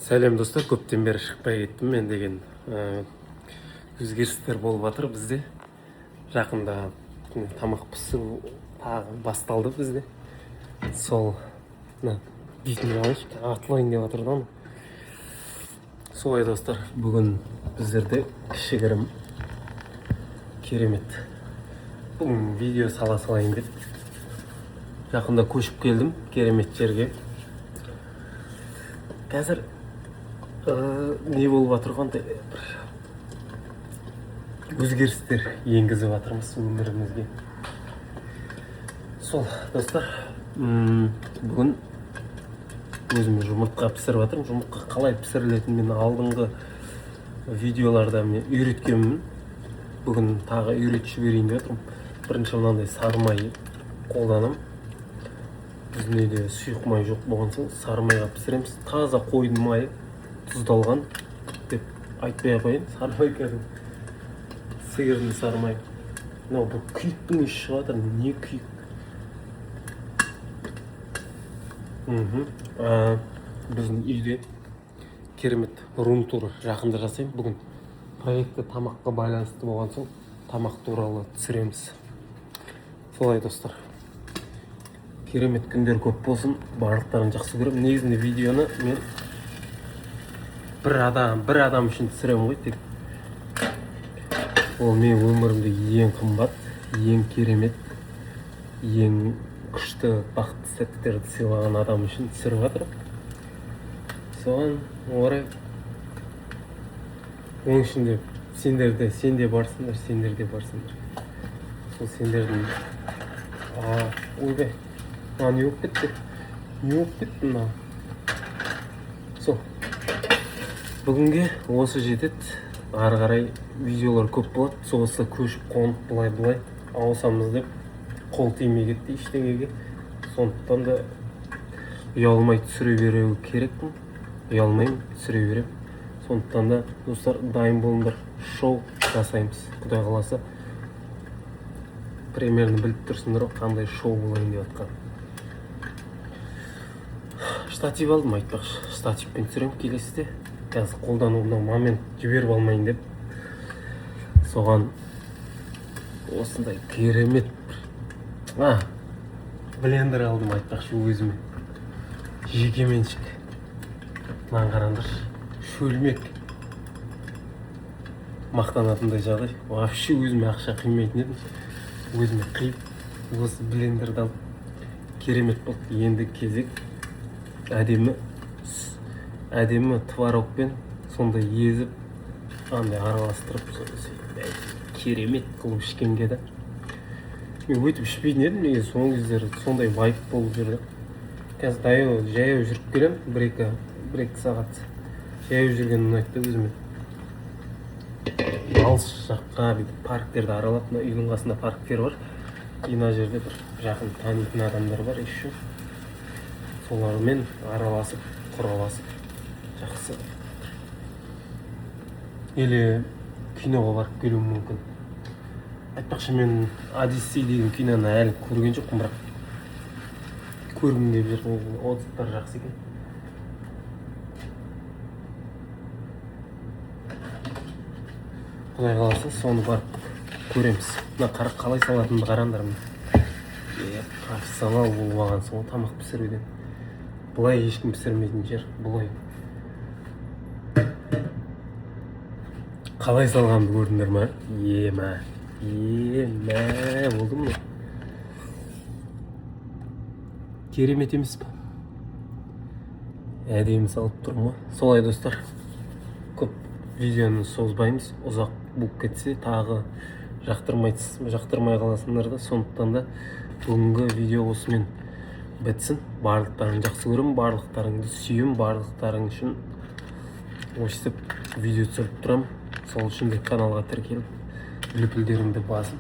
Сәлем достар, көптен бері шықпай кеттім мен деген өзгерістер болып жатыр бізде. Жақында тамақ пісіру тағы басталды бізде. Сол дейтін қалайшы, атылайын деп жатыр да. Солай достар, бүгін біздерде кішігірім керемет бүгін видео сала салайын деп жақында көшіп келдім керемет жерге. Қазір не болып жатыр қандай бір өзгерістер енгізіп жатырмыз өмірімізге. Сол достар, бүгін өзім жұмыртқа пісіріп жатырмын. Жұмыртқа қалай пісірілетінін мен алдыңғы видеоларда мен үйреткенмін. Бүгін тағы үйретіп жіберейін деп жатырмын. Бірінші мынандай сары май қолданамын. Біздің үйде сұйық май жоқ болған соң сары майға пісіреміз. Таза қойдың майы, тұздалған деп айтпай қояйын. Сары май кәдімгі сиырдың сары май. Мынау бұл күйіктің іші шығып жатыр. Не күйік? Біздің үйде керемет рум-тур жақында жасаймын. Бүгін проекті тамаққа байланысты болған соң тамақ туралы түсіреміз. Солай достар. Керемет күндер көп болсын, барлықтарын жақсы көремін. Негізінде видеоны мен бір адам үшін түсіремін ғой тек. Ол мен өмірімде ең қымбат, ең керемет, ең күшті бақытты сәттерді сыйлаған адам үшін түсіріп жатырмын. Соған орай оның ішінде сен де барсыңдар. Сол сендердің ойбай. Не болып кетті мына. Сол. Бүгінге осы жетеді. Ары қарай видеолар көп болады. Соғыста көшіп қонып былай ауысамыз деп қол тимей кетті ештеңеге. Сондықтан да ұялмай түсіре беру керекпін. Ұялмайым, түсіре берем. Сондықтан да достар, дайын болыңдар. Шоу жасаймыз. Құдай қаласа. Примерно біліп тұрсыңдар ғой, қандай шоу болайын деп жатқан. Штатив алдым, айтпақшы. Штативпен түсірем келесіде. Қазір қолдануымда момент жіберіп алмайын деп. Соған осындай керемет блендер алдым, айтпақшы өзіме. Жекеменшік. Мынаны қараңдаршы. Шөлмек. Мақтанатындай жағдай. Вообще өзіме ақша қимайтын едім. Өзіме қиып, осы блендерді алып. Керемет болды. Енді кезек әдемі творогпен сондай езіп, андай араластырып, керемет қылып ішкенге де. Мен өйтіп ішпейтін едім, неге соңғы кездері сондай вайп болып жүрді. Қазір жаяу жүріп келем, бір-екі сағат. Жаяу жүрген ұнайды өзіме. Алыс жаққа парктерді аралап, үйдің қасында парктер бар. Мына жерде бір жақын танитын адамдар бар еще. Солармен араласып, құраласып, жақсы. Или киноға барып келуім мүмкін. Айтпақшы, мен Одиссей деген киноны әлі көрген жоқпын, бірақ көргім келіп жүрген, отзывтар жақсы екен. Құдай қаласа, соны барып көреміз. Мына қалай салатынды қараңдар. Профессионал болып алған соң тамақ пісіруден. Бұлай ешкім пісірмейтін жер, бұлай. Қалай салғанды көрдіңдер ма? Болды ма? Керемет емес па? Әдемі салып тұрмын ма? Солай достар. Көп видеоны созбаймыз. Ұзақ болып кетсе, тағы жақтырмай қаласыңдар да. Сондықтан да бүгінгі видео осымен бітсін. Барлықтарын жақсы көремін, барлықтарыңды сүйем, барлықтарың үшін өстіп видео түсіріп тұрам. Сол үшін де каналға тіркеліп, лүпілдеріңді басып